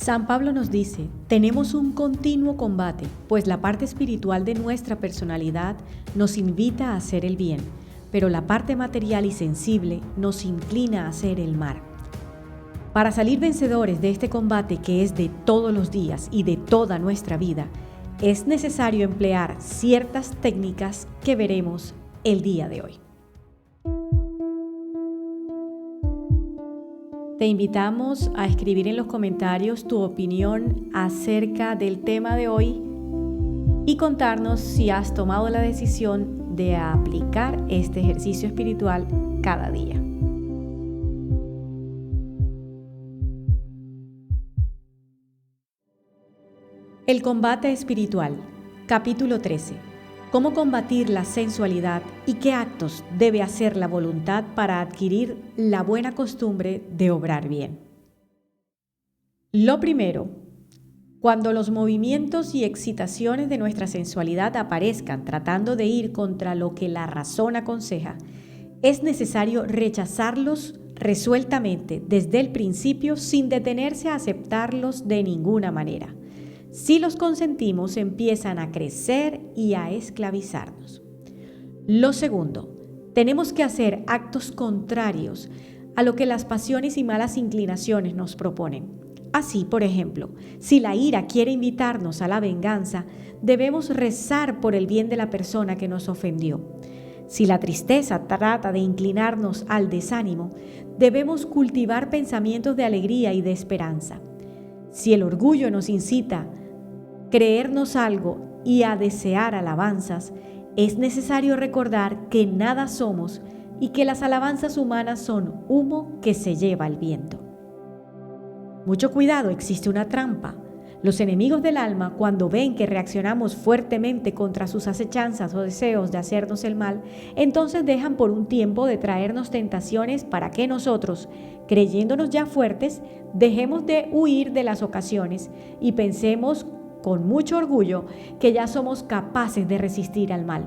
San Pablo nos dice, tenemos un continuo combate, pues la parte espiritual de nuestra personalidad nos invita a hacer el bien, pero la parte material y sensible nos inclina a hacer el mal. Para salir vencedores de este combate que es de todos los días y de toda nuestra vida, es necesario emplear ciertas técnicas que veremos el día de hoy. Te invitamos a escribir en los comentarios tu opinión acerca del tema de hoy y contarnos si has tomado la decisión de aplicar este ejercicio espiritual cada día. El combate espiritual, capítulo 13. ¿Cómo combatir la sensualidad y qué actos debe hacer la voluntad para adquirir la buena costumbre de obrar bien? Lo primero, cuando los movimientos y excitaciones de nuestra sensualidad aparezcan tratando de ir contra lo que la razón aconseja, es necesario rechazarlos resueltamente desde el principio sin detenerse a aceptarlos de ninguna manera. Si los consentimos, empiezan a crecer y a esclavizarnos. Lo segundo, tenemos que hacer actos contrarios a lo que las pasiones y malas inclinaciones nos proponen. Así, por ejemplo, si la ira quiere invitarnos a la venganza, debemos rezar por el bien de la persona que nos ofendió. Si la tristeza trata de inclinarnos al desánimo, debemos cultivar pensamientos de alegría y de esperanza. Si el orgullo nos incita a creernos algo y a desear alabanzas, es necesario recordar que nada somos y que las alabanzas humanas son humo que se lleva el viento. Mucho cuidado, existe una trampa. Los enemigos del alma, cuando ven que reaccionamos fuertemente contra sus acechanzas o deseos de hacernos el mal, entonces dejan por un tiempo de traernos tentaciones para que nosotros, creyéndonos ya fuertes, dejemos de huir de las ocasiones y pensemos con mucho orgullo que ya somos capaces de resistir al mal.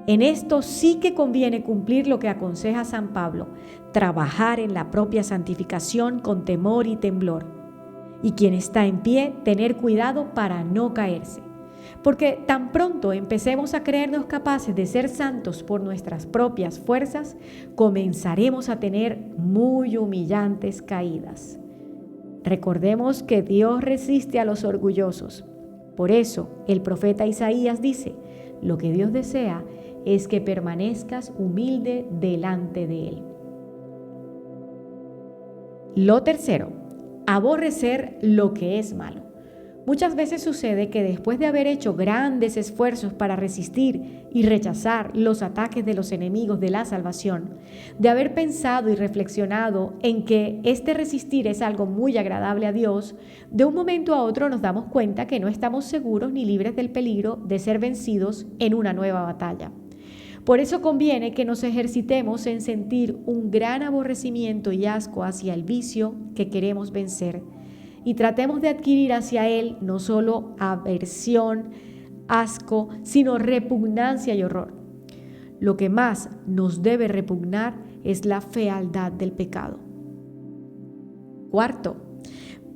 En esto sí que conviene cumplir lo que aconseja San Pablo, trabajar en la propia santificación con temor y temblor. Y quien está en pie, tener cuidado para no caerse. Porque tan pronto empecemos a creernos capaces de ser santos por nuestras propias fuerzas, comenzaremos a tener muy humillantes caídas. Recordemos que Dios resiste a los orgullosos. Por eso el profeta Isaías dice, lo que Dios desea es que permanezcas humilde delante de Él. Lo tercero, aborrecer lo que es malo. Muchas veces sucede que después de haber hecho grandes esfuerzos para resistir y rechazar los ataques de los enemigos de la salvación, de haber pensado y reflexionado en que este resistir es algo muy agradable a Dios, de un momento a otro nos damos cuenta que no estamos seguros ni libres del peligro de ser vencidos en una nueva batalla. Por eso conviene que nos ejercitemos en sentir un gran aborrecimiento y asco hacia el vicio que queremos vencer, y tratemos de adquirir hacia él no solo aversión, asco, sino repugnancia y horror. Lo que más nos debe repugnar es la fealdad del pecado. Cuarto,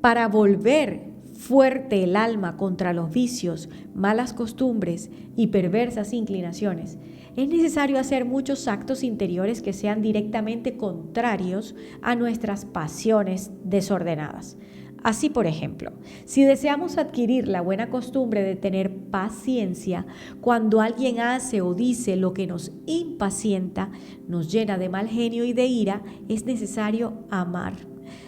para volver fuerte el alma contra los vicios, malas costumbres y perversas inclinaciones, es necesario hacer muchos actos interiores que sean directamente contrarios a nuestras pasiones desordenadas. Así, por ejemplo, si deseamos adquirir la buena costumbre de tener paciencia, cuando alguien hace o dice lo que nos impacienta, nos llena de mal genio y de ira, es necesario amar,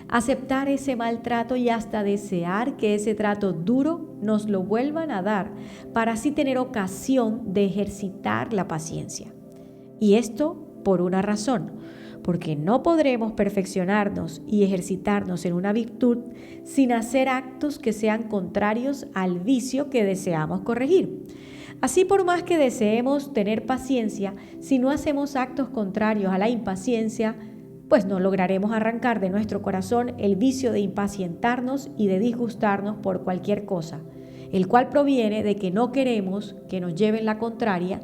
aceptar ese maltrato y hasta desear que ese trato duro nos lo vuelvan a dar, para así tener ocasión de ejercitar la paciencia. Y esto por una razón, porque no podremos perfeccionarnos y ejercitarnos en una virtud sin hacer actos que sean contrarios al vicio que deseamos corregir. Así, por más que deseemos tener paciencia, si no hacemos actos contrarios a la impaciencia, pues no lograremos arrancar de nuestro corazón el vicio de impacientarnos y de disgustarnos por cualquier cosa, el cual proviene de que no queremos que nos lleven la contraria,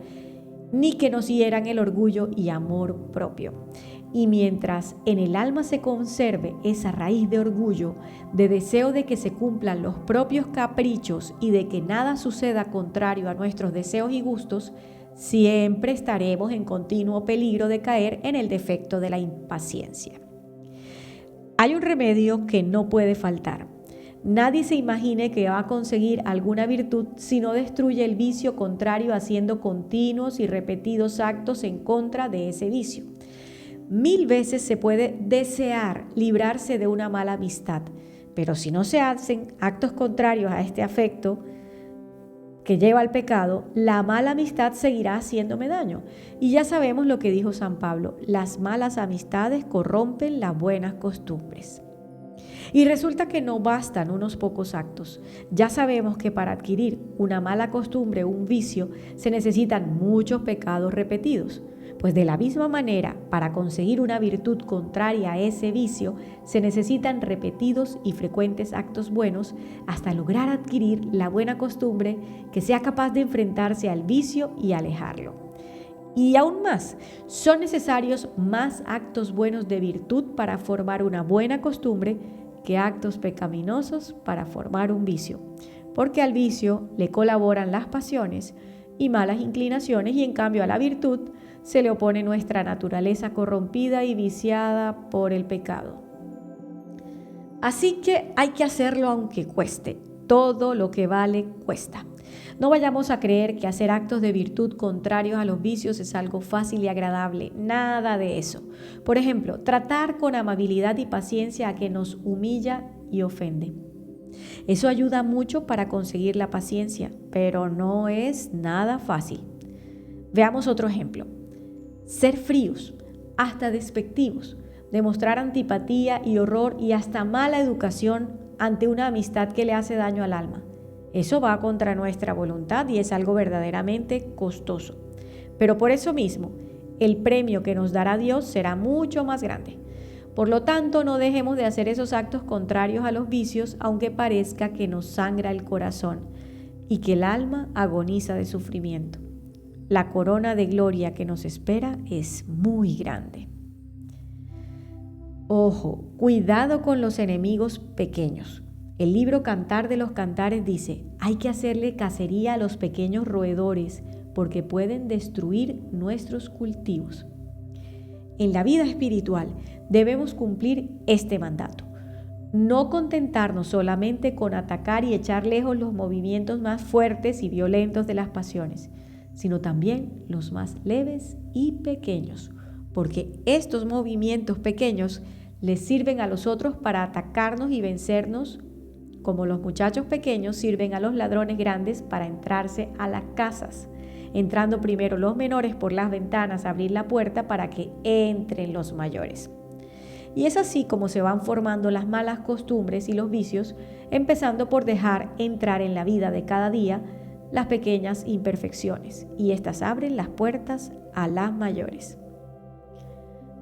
ni que nos hieran el orgullo y amor propio. Y mientras en el alma se conserve esa raíz de orgullo, de deseo de que se cumplan los propios caprichos y de que nada suceda contrario a nuestros deseos y gustos, siempre estaremos en continuo peligro de caer en el defecto de la impaciencia. Hay un remedio que no puede faltar. Nadie se imagine que va a conseguir alguna virtud si no destruye el vicio contrario haciendo continuos y repetidos actos en contra de ese vicio. 1000 veces se puede desear librarse de una mala amistad, pero si no se hacen actos contrarios a este afecto que lleva al pecado, la mala amistad seguirá haciéndome daño. Y ya sabemos lo que dijo San Pablo: las malas amistades corrompen las buenas costumbres. Y resulta que no bastan unos pocos actos. Ya sabemos que para adquirir una mala costumbre o un vicio se necesitan muchos pecados repetidos. Pues de la misma manera, para conseguir una virtud contraria a ese vicio, se necesitan repetidos y frecuentes actos buenos hasta lograr adquirir la buena costumbre que sea capaz de enfrentarse al vicio y alejarlo. Y aún más, son necesarios más actos buenos de virtud para formar una buena costumbre que actos pecaminosos para formar un vicio, porque al vicio le colaboran las pasiones y malas inclinaciones, y en cambio a la virtud se le opone nuestra naturaleza corrompida y viciada por el pecado. Así que hay que hacerlo aunque cueste. Todo lo que vale cuesta. No vayamos a creer que hacer actos de virtud contrarios a los vicios es algo fácil y agradable. Nada de eso. Por ejemplo, tratar con amabilidad y paciencia a quien nos humilla y ofende. Eso ayuda mucho para conseguir la paciencia, pero no es nada fácil. Veamos otro ejemplo. Ser fríos, hasta despectivos, demostrar antipatía y horror y hasta mala educación ante una amistad que le hace daño al alma. Eso va contra nuestra voluntad y es algo verdaderamente costoso. Pero por eso mismo, el premio que nos dará Dios será mucho más grande. Por lo tanto, no dejemos de hacer esos actos contrarios a los vicios, aunque parezca que nos sangra el corazón y que el alma agoniza de sufrimiento. La corona de gloria que nos espera es muy grande. Ojo, cuidado con los enemigos pequeños. El libro Cantar de los Cantares dice: hay que hacerle cacería a los pequeños roedores porque pueden destruir nuestros cultivos. En la vida espiritual debemos cumplir este mandato. No contentarnos solamente con atacar y echar lejos los movimientos más fuertes y violentos de las pasiones, sino también los más leves y pequeños, porque estos movimientos pequeños les sirven a los otros para atacarnos y vencernos, como los muchachos pequeños sirven a los ladrones grandes para entrarse a las casas, entrando primero los menores por las ventanas a abrir la puerta para que entren los mayores. Y es así como se van formando las malas costumbres y los vicios, empezando por dejar entrar en la vida de cada día las pequeñas imperfecciones, y éstas abren las puertas a las mayores.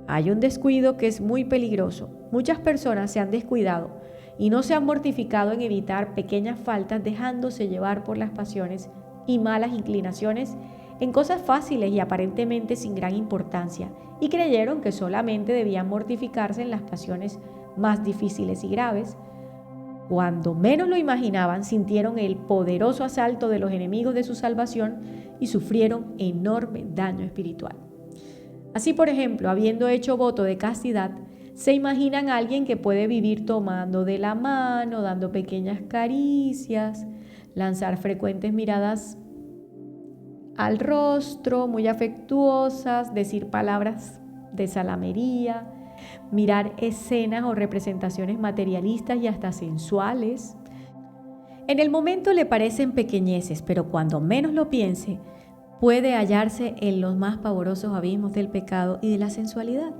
Hay un descuido que es muy peligroso. Muchas personas se han descuidado y no se han mortificado en evitar pequeñas faltas, dejándose llevar por las pasiones y malas inclinaciones en cosas fáciles y aparentemente sin gran importancia, y creyeron que solamente debían mortificarse en las pasiones más difíciles y graves. Cuando menos lo imaginaban, sintieron el poderoso asalto de los enemigos de su salvación y sufrieron enorme daño espiritual. Así, por ejemplo, habiendo hecho voto de castidad, se imaginan a alguien que puede vivir tomando de la mano, dando pequeñas caricias, lanzar frecuentes miradas al rostro, muy afectuosas, decir palabras de salamería, mirar escenas o representaciones materialistas y hasta sensuales. En el momento le parecen pequeñeces, pero cuando menos lo piense, puede hallarse en los más pavorosos abismos del pecado y de la sensualidad,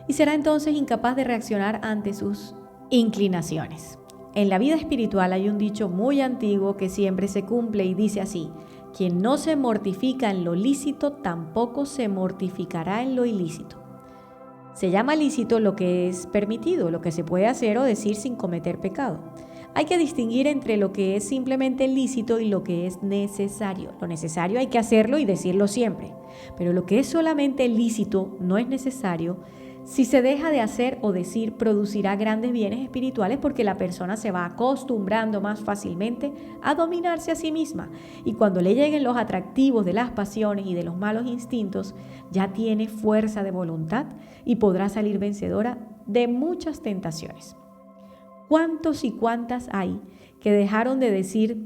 y será entonces incapaz de reaccionar ante sus inclinaciones. En la vida espiritual hay un dicho muy antiguo que siempre se cumple y dice así: quien no se mortifica en lo lícito, tampoco se mortificará en lo ilícito. Se llama lícito lo que es permitido, lo que se puede hacer o decir sin cometer pecado. Hay que distinguir entre lo que es simplemente lícito y lo que es necesario. Lo necesario hay que hacerlo y decirlo siempre, pero lo que es solamente lícito no es necesario Si se deja de hacer o decir, producirá grandes bienes espirituales porque la persona se va acostumbrando más fácilmente a dominarse a sí misma. Y cuando le lleguen los atractivos de las pasiones y de los malos instintos, ya tiene fuerza de voluntad y podrá salir vencedora de muchas tentaciones. ¿Cuántos y cuántas hay que dejaron de decir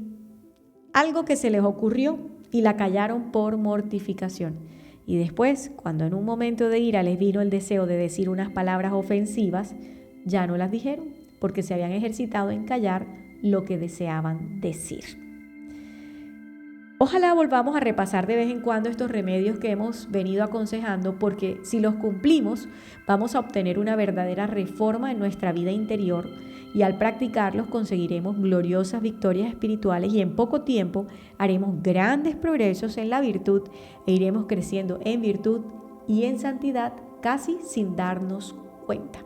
algo que se les ocurrió y la callaron por mortificación? Y después, cuando en un momento de ira les vino el deseo de decir unas palabras ofensivas, ya no las dijeron, porque se habían ejercitado en callar lo que deseaban decir. Ojalá volvamos a repasar de vez en cuando estos remedios que hemos venido aconsejando, porque si los cumplimos, vamos a obtener una verdadera reforma en nuestra vida interior y al practicarlos conseguiremos gloriosas victorias espirituales y en poco tiempo haremos grandes progresos en la virtud e iremos creciendo en virtud y en santidad casi sin darnos cuenta.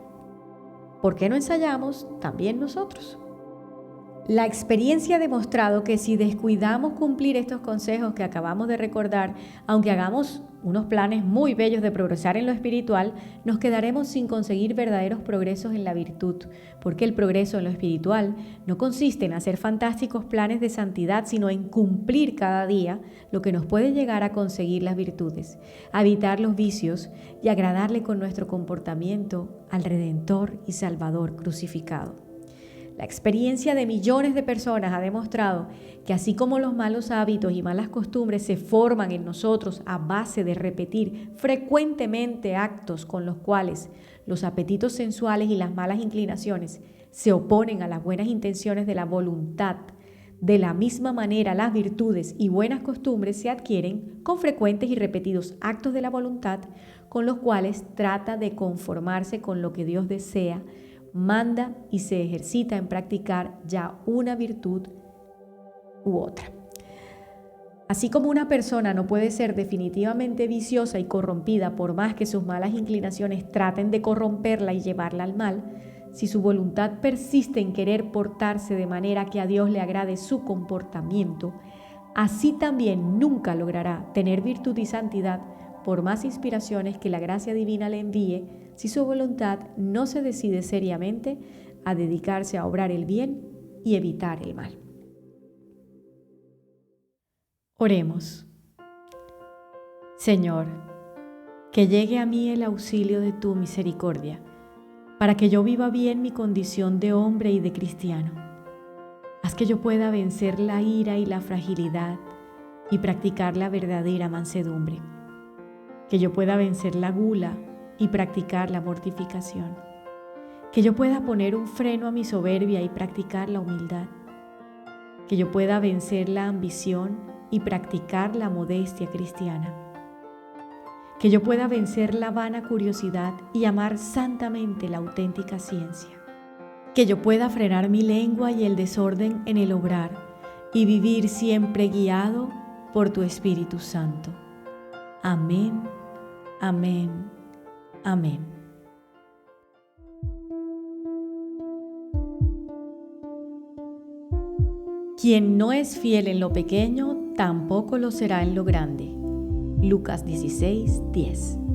¿Por qué no ensayamos también nosotros? La experiencia ha demostrado que si descuidamos cumplir estos consejos que acabamos de recordar, aunque hagamos unos planes muy bellos de progresar en lo espiritual, nos quedaremos sin conseguir verdaderos progresos en la virtud, porque el progreso en lo espiritual no consiste en hacer fantásticos planes de santidad, sino en cumplir cada día lo que nos puede llegar a conseguir las virtudes, a evitar los vicios y agradarle con nuestro comportamiento al Redentor y Salvador crucificado. La experiencia de millones de personas ha demostrado que así como los malos hábitos y malas costumbres se forman en nosotros a base de repetir frecuentemente actos con los cuales los apetitos sensuales y las malas inclinaciones se oponen a las buenas intenciones de la voluntad, de la misma manera las virtudes y buenas costumbres se adquieren con frecuentes y repetidos actos de la voluntad con los cuales trata de conformarse con lo que Dios desea, manda y se ejercita en practicar ya una virtud u otra. Así como una persona no puede ser definitivamente viciosa y corrompida por más que sus malas inclinaciones traten de corromperla y llevarla al mal, si su voluntad persiste en querer portarse de manera que a Dios le agrade su comportamiento, así también nunca logrará tener virtud y santidad por más inspiraciones que la gracia divina le envíe, si su voluntad no se decide seriamente a dedicarse a obrar el bien y evitar el mal. Oremos. Señor, que llegue a mí el auxilio de tu misericordia, para que yo viva bien mi condición de hombre y de cristiano. Haz que yo pueda vencer la ira y la fragilidad y practicar la verdadera mansedumbre. Que yo pueda vencer la gula y practicar la mortificación. Que yo pueda poner un freno a mi soberbia y practicar la humildad. Que yo pueda vencer la ambición y practicar la modestia cristiana. Que yo pueda vencer la vana curiosidad y amar santamente la auténtica ciencia. Que yo pueda frenar mi lengua y el desorden en el obrar y vivir siempre guiado por tu Espíritu Santo. Amén, amén, amén. Quien no es fiel en lo pequeño, tampoco lo será en lo grande. Lucas 16:10.